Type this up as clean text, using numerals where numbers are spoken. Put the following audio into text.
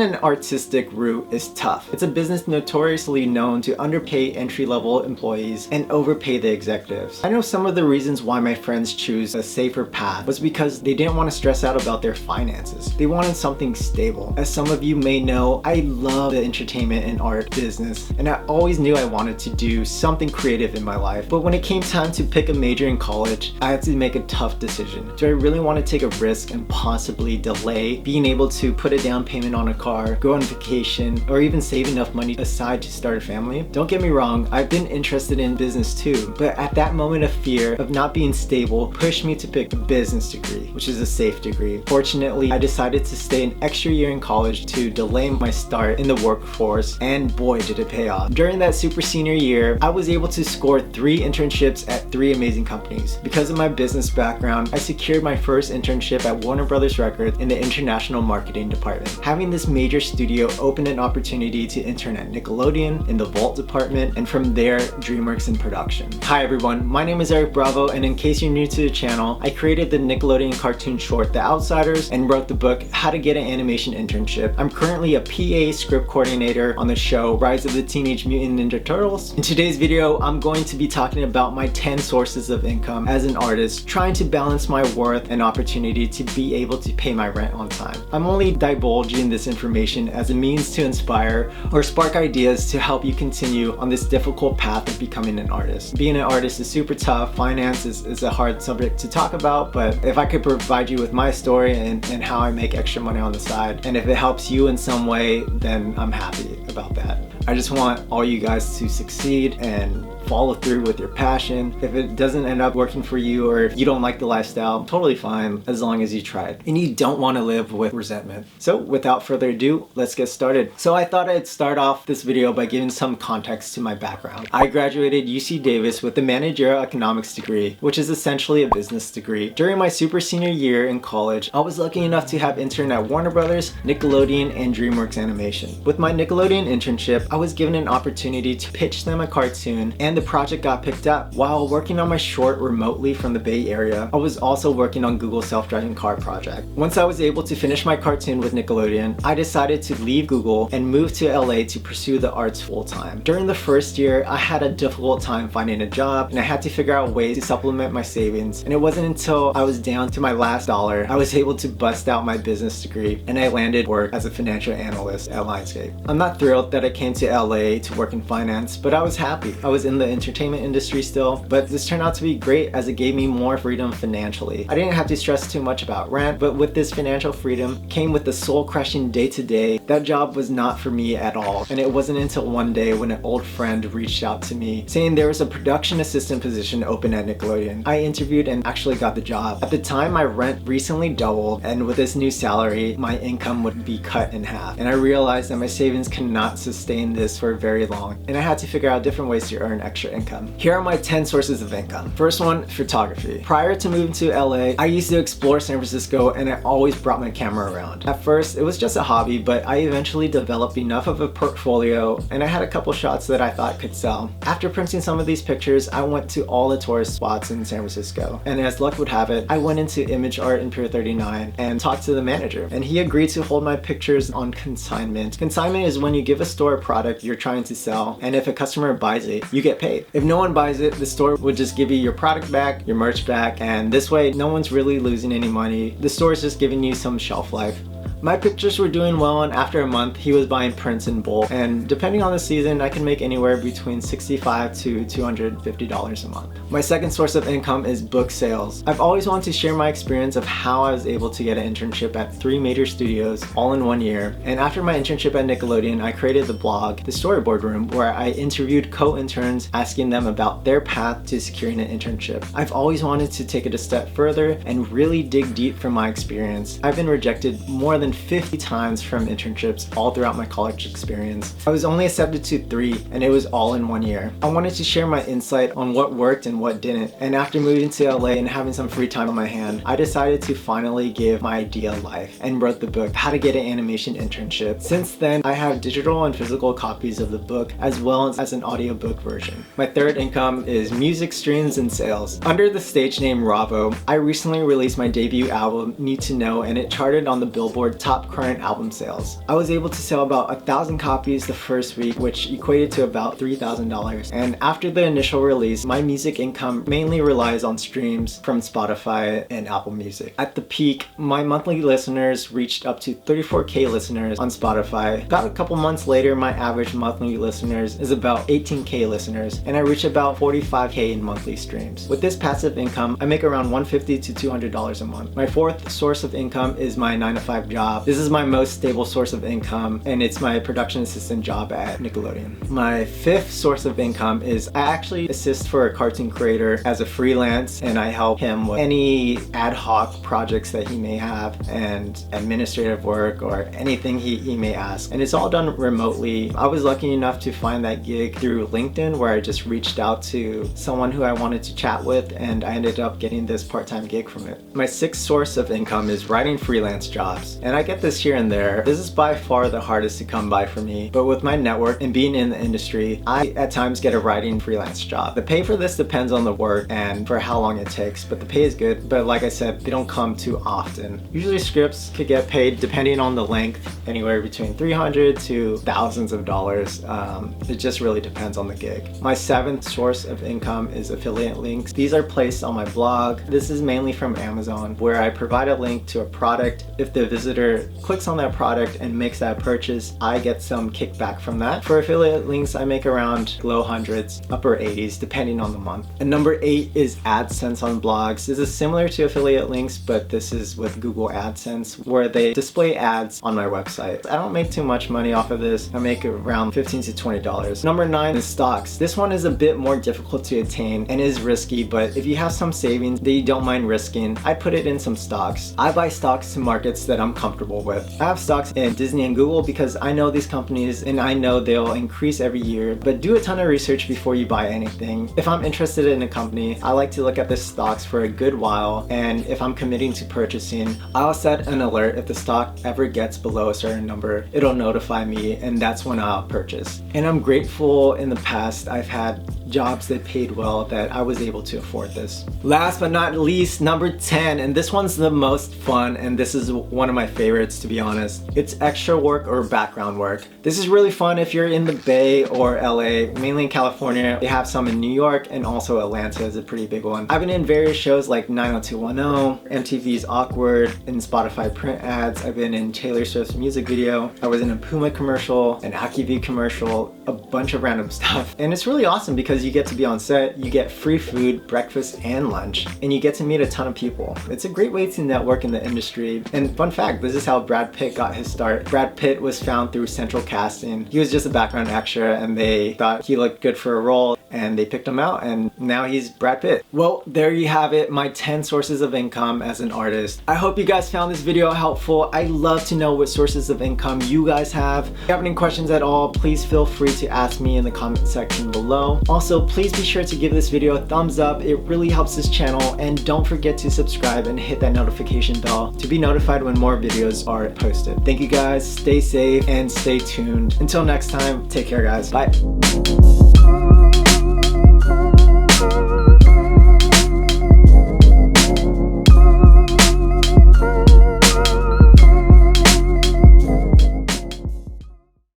an artistic route is tough. It's a business notoriously known to underpay entry-level employees and overpay the executives. I know some of the reasons why my friends choose a safer path was because they didn't want to stress out about their finances. They wanted something stable. As some of you may know, I love the entertainment and art business, and I always knew I wanted to do something creative in my life. But when it came time to pick a major in college, I had to make a tough decision. Do I really want to take a risk and possibly delay being able to put a down payment on a car, go on vacation, or even save enough money aside to start a family? Don't get me wrong, I've been interested in business too, but at that moment of fear of not being stable pushed me to pick a business degree, which is a safe degree. Fortunately, I decided to stay an extra year in college to delay my start in the workforce, and boy did it pay off. During that super senior year, I was able to score 3 internships at 3 amazing companies. Because of my business background, I secured my first internship at Warner Brothers Records in the international marketing department. Having this major studio opened an opportunity to intern at Nickelodeon in the vault department, and from there, DreamWorks in production. Hi everyone, my name is Eric Bravo, and in case you're new to the channel, I created the Nickelodeon cartoon short The Outsiders and wrote the book How to Get an Animation Internship. I'm currently a PA script coordinator on the show Rise of the Teenage Mutant Ninja Turtles. In today's video, I'm going to be talking about my 10 sources of income as an artist, trying to balance my worth and opportunity to be able to pay my rent on time. I'm only divulging this information as a means to inspire or spark ideas to help you continue on this difficult path of becoming an artist. Being an artist is super tough. Finance is a hard subject to talk about, but if I could provide you with my story and how I make extra money on the side, and if it helps you in some way, then I'm happy about that. I just want all you guys to succeed and follow through with your passion. If it doesn't end up working for you, or if you don't like the lifestyle, totally fine, as long as you tried. And you don't want to live with resentment. So without further ado, let's get started. So I thought I'd start off this video by giving some context to my background. I graduated UC Davis with a managerial economics degree, which is essentially a business degree. During my super senior year in college, I was lucky enough to have interned at Warner Brothers, Nickelodeon, and DreamWorks Animation. With my Nickelodeon internship, I was given an opportunity to pitch them a cartoon, and the project got picked up. While working on my short remotely from the Bay Area, I was also working on Google's self-driving car project. Once I was able to finish my cartoon with Nickelodeon, I decided to leave Google and move to LA to pursue the arts full-time. During the first year, I had a difficult time finding a job, and I had to figure out ways to supplement my savings. And it wasn't until I was down to my last dollar, I was able to bust out my business degree, and I landed work as a financial analyst at Lionsgate. I'm not thrilled that I came to LA to work in finance, but I was happy. I was in the entertainment industry still, but this turned out to be great as it gave me more freedom financially. I didn't have to stress too much about rent, but with this financial freedom came with the soul-crushing day-to-day. That job was not for me at all, and it wasn't until one day when an old friend reached out to me saying there was a production assistant position open at Nickelodeon. I interviewed and actually got the job. At the time, my rent recently doubled, and with this new salary, my income would be cut in half, and I realized that my savings cannot sustain this for very long, and I had to figure out different ways to earn extra income. Here are my 10 sources of income. First one, photography. Prior to moving to LA, I used to explore San Francisco, and I always brought my camera around. At first, it was just a hobby, but I eventually developed enough of a portfolio, and I had a couple shots that I thought could sell. After printing some of these pictures, I went to all the tourist spots in San Francisco, and as luck would have it, I went into Image Art in Pier 39 and talked to the manager, and he agreed to hold my pictures on consignment. Consignment is when you give a store a product you're trying to sell, and if a customer buys it, you get paid. If no one buys it, the store would just give you your product back, your merch back, and this way no one's really losing any money. The store is just giving you some shelf life. My pictures were doing well, and after a month, he was buying prints in bulk, and depending on the season, I can make anywhere between $65 to $250 a month. My second source of income is book sales. I've always wanted to share my experience of how I was able to get an internship at 3 major studios all in 1 year, and after my internship at Nickelodeon, I created the blog, The Storyboard Room, where I interviewed co-interns asking them about their path to securing an internship. I've always wanted to take it a step further and really dig deep from my experience. I've been rejected more than 50 times from internships all throughout my college experience. I was only accepted to 3, and it was all in 1 year. I wanted to share my insight on what worked and what didn't, and after moving to LA and having some free time on my hand, I decided to finally give my idea life and wrote the book How to Get an Animation Internship. Since then, I have digital and physical copies of the book as well as an audiobook version. My third income is music streams and sales. Under the stage name Ravo, I recently released my debut album Need to Know, and it charted on the Billboard top current album sales. I was able to sell about 1,000 copies the first week, which equated to about $3,000. And after the initial release, my music income mainly relies on streams from Spotify and Apple Music. At the peak, my monthly listeners reached up to 34K listeners on Spotify. About a couple months later, my average monthly listeners is about 18K listeners, and I reach about 45K in monthly streams. With this passive income, I make around $150 to $200 a month. My fourth source of income is my 9-to-5 job. This is my most stable source of income, and it's my production assistant job at Nickelodeon. My fifth source of income is I actually assist for a cartoon creator as a freelance, and I help him with any ad hoc projects that he may have and administrative work or anything he may ask. And it's all done remotely. I was lucky enough to find that gig through LinkedIn, where I just reached out to someone who I wanted to chat with, and I ended up getting this part-time gig from it. My sixth source of income is writing freelance jobs, and I get this here and there. This is by far the hardest to come by for me, but with my network and being in the industry, I at times get a writing freelance job. The pay for this depends on the work and for how long it takes, but the pay is good. But like I said, they don't come too often. Usually scripts could get paid, depending on the length, anywhere between $300 to thousands of dollars. It just really depends on the gig. My seventh source of income is affiliate links. These are placed on my blog. This is mainly from Amazon, where I provide a link to a product. If the visitor clicks on that product and makes that purchase, I get some kickback from that. For affiliate links, I make around low hundreds, upper 80s, depending on the month. And number 8 is AdSense on blogs. This is similar to affiliate links, but this is with Google AdSense, where they display ads on my website. I don't make too much money off of this. I make around $15 to $20. Number 9 is stocks. This one is a bit more difficult to attain and is risky, but if you have some savings that you don't mind risking, I put it in some stocks. I buy stocks to markets that I'm comfortable with. I have stocks in Disney and Google because I know these companies and I know they'll increase every year, but do a ton of research before you buy anything. If I'm interested in a company, I like to look at the stocks for a good while, and if I'm committing to purchasing, I'll set an alert. If the stock ever gets below a certain number, it'll notify me, and that's when I'll purchase. And I'm grateful in the past I've had jobs that paid well that I was able to afford this. Last but not least, number 10, and this one's the most fun, and this is one of my favorites, to be honest. It's extra work or background work. This is really fun if you're in the Bay or LA, mainly in California. They have some in New York, and also Atlanta is a pretty big one. I've been in various shows like 90210, MTV's Awkward, and Spotify print ads. I've been in Taylor Swift's music video. I was in a Puma commercial, an AccuView commercial, a bunch of random stuff. And it's really awesome because you get to be on set, you get free food, breakfast and lunch, and you get to meet a ton of people. It's a great way to network in the industry. And fun fact, this is how Brad Pitt got his start. Brad Pitt was found through Central Casting. He was just a background extra, and they thought he looked good for a role, and they picked him out, and now he's Brad Pitt. Well, there you have it, my 10 sources of income as an artist. I hope you guys found this video helpful. I love to know what sources of income you guys have. If you have any questions at all, please feel free to ask me in the comment section below. Also, please be sure to give this video a thumbs up. It really helps this channel, and don't forget to subscribe and hit that notification bell to be notified when more videos are posted. Thank you guys, stay safe and stay tuned. Until next time, take care guys, bye.